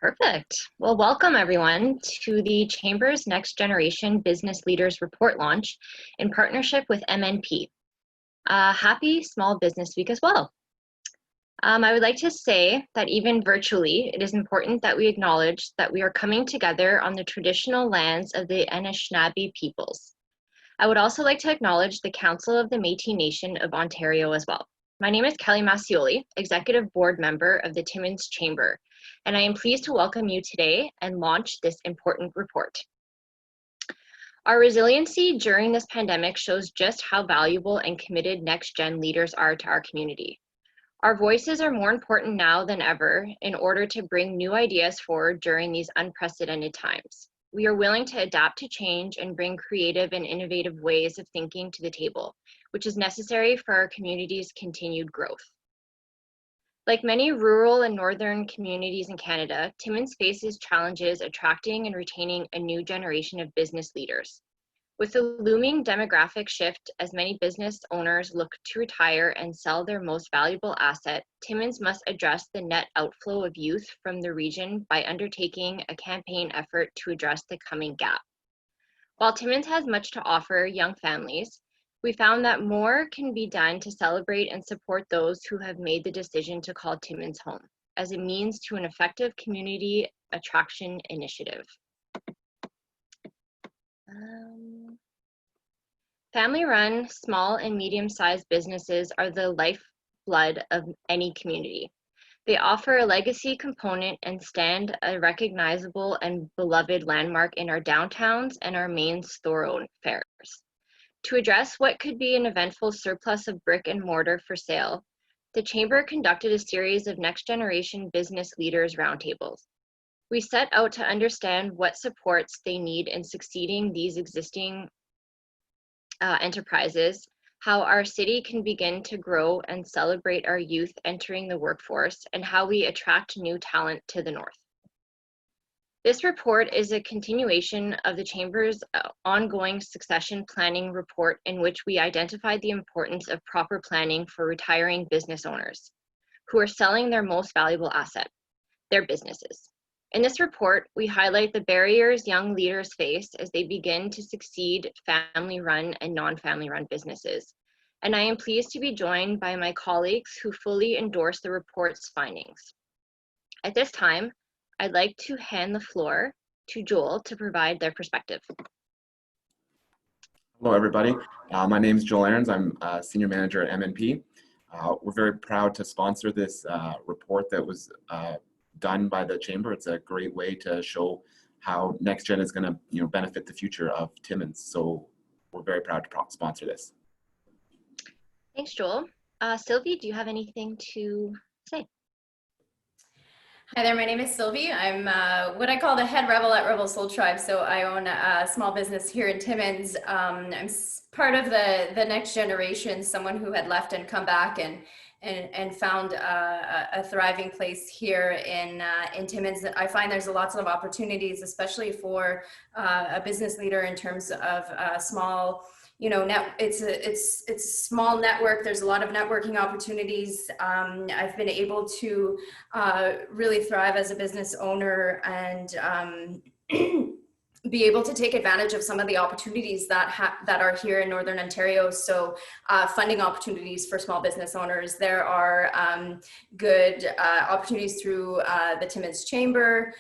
Perfect. Well, welcome everyone to the Chamber's Next Generation Business Leaders Report launch in partnership with MNP. Happy Small Business Week as well. I would like to say that even virtually, it is important that we acknowledge that we are coming together on the traditional lands of the Anishinaabe peoples. I would also like to acknowledge the Council of the Métis Nation of Ontario as well. My name is Kelly Massioli, Executive Board Member of the Timmins Chamber, and I am pleased to welcome you today and launch this important report. Our resiliency during this pandemic shows just how valuable and committed next-gen leaders are to our community. Our voices are more important now than ever in order to bring new ideas forward during these unprecedented times. We are willing to adapt to change and bring creative and innovative ways of thinking to the table, which is necessary for our community's continued growth. Like many rural and northern communities in Canada, Timmins faces challenges attracting and retaining a new generation of business leaders. With the looming demographic shift as many business owners look to retire and sell their most valuable asset, Timmins must address the net outflow of youth from the region by undertaking a campaign effort to address the coming gap. While Timmins has much to offer young families, we found that more can be done to celebrate and support those who have made the decision to call Timmins home as a means to an effective community attraction initiative. Family-run, small and medium-sized businesses are the lifeblood of any community. They offer a legacy component and stand a recognizable and beloved landmark in our downtowns and our main thoroughfares. To address what could be an eventful surplus of brick and mortar for sale, the Chamber conducted a series of next-generation business leaders roundtables. We set out to understand what supports they need in succeeding these existing enterprises, how our city can begin to grow and celebrate our youth entering the workforce, and how we attract new talent to the North. This report is a continuation of the Chamber's ongoing succession planning report, in which we identified the importance of proper planning for retiring business owners who are selling their most valuable asset, their businesses. In this report, we highlight the barriers young leaders face as they begin to succeed family-run and non-family-run businesses. And I am pleased to be joined by my colleagues who fully endorse the report's findings. At this time, I'd like to hand the floor to Joel to provide their perspective. Hello, everybody. My name is Joel Ahrens. I'm a Senior Manager at MNP. We're very proud to sponsor this report that was done by the Chamber. It's a great way to show how NextGen is going to benefit the future of Timmins. So we're very proud to sponsor this. Thanks, Joel. Sylvie, do you have anything to say? Hi there, my name is Sylvie. I'm what I call the head rebel at Rebel Soul Tribe. So I own a small business here in Timmins. I'm part of the next generation, someone who had left and come back and found a thriving place here in Timmins. I find there's lots of opportunities, especially for a business leader in terms of small, it's a small network. There's a lot of networking opportunities. I've been able to really thrive as a business owner and be able to take advantage of some of the opportunities that are here in Northern Ontario. So funding opportunities for small business owners. There are good opportunities through the Timmins Chamber.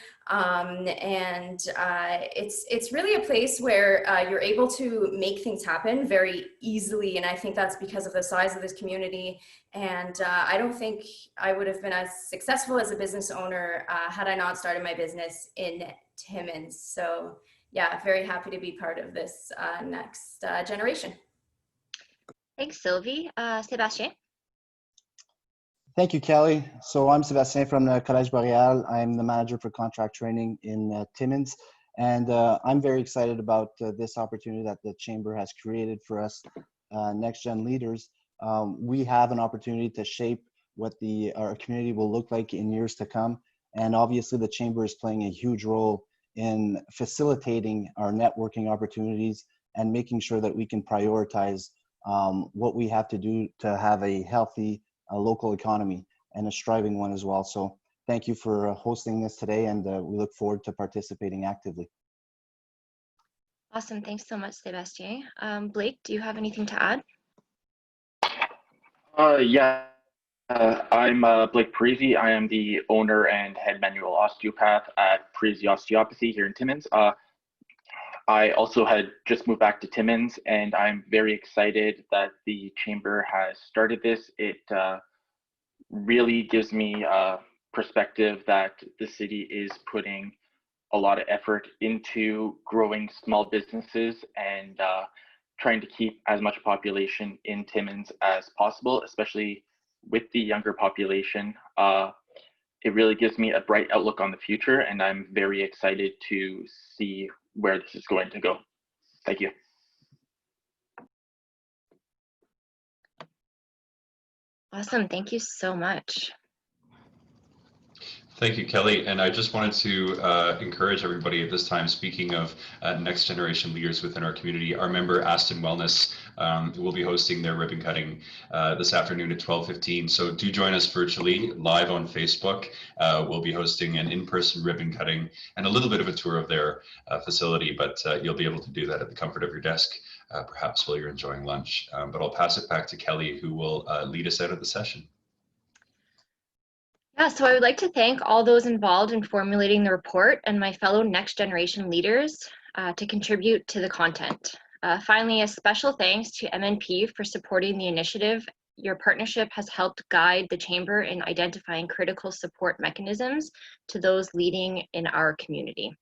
It's really a place where you're able to make things happen very easily. And I think that's because of the size of this community. And I don't think I would have been as successful as a business owner had I not started my business in Timmins. So yeah, very happy to be part of this next generation. Thanks, Sylvie. Sébastien? Thank you, Kelly. So I'm Sébastien from the Collège Boréal. I'm the manager for contract training in Timmins. And I'm very excited about this opportunity that the Chamber has created for us next-gen leaders. We have an opportunity to shape what our community will look like in years to come. And obviously the Chamber is playing a huge role in facilitating our networking opportunities and making sure that we can prioritize what we have to do to have a healthy local economy and a striving one as well. So thank you for hosting this today, and we look forward to participating actively. Awesome. Thanks so much, Sebastien. Blake, do you have anything to add? Yeah, I'm Blake Parisi. I am the owner and head manual osteopath at Parisi Osteopathy here in Timmins. I also had just moved back to Timmins, and I'm very excited that the Chamber has started this. It really gives me a perspective that the city is putting a lot of effort into growing small businesses and trying to keep as much population in Timmins as possible, especially with the younger population. It really gives me a bright outlook on the future, and I'm very excited to see where this is going to go. Thank you. Awesome. Thank you so much. Thank you, Kelly. And I just wanted to encourage everybody at this time, speaking of next generation leaders within our community, our member Aston Wellness will be hosting their ribbon cutting this afternoon at 12:15. So do join us virtually live on Facebook. We'll be hosting an in-person ribbon cutting and a little bit of a tour of their facility, but you'll be able to do that at the comfort of your desk, perhaps while you're enjoying lunch. But I'll pass it back to Kelly, who will lead us out of the session. Yeah, so I would like to thank all those involved in formulating the report and my fellow next generation leaders to contribute to the content. Finally, a special thanks to MNP for supporting the initiative. Your partnership has helped guide the Chamber in identifying critical support mechanisms to those leading in our community.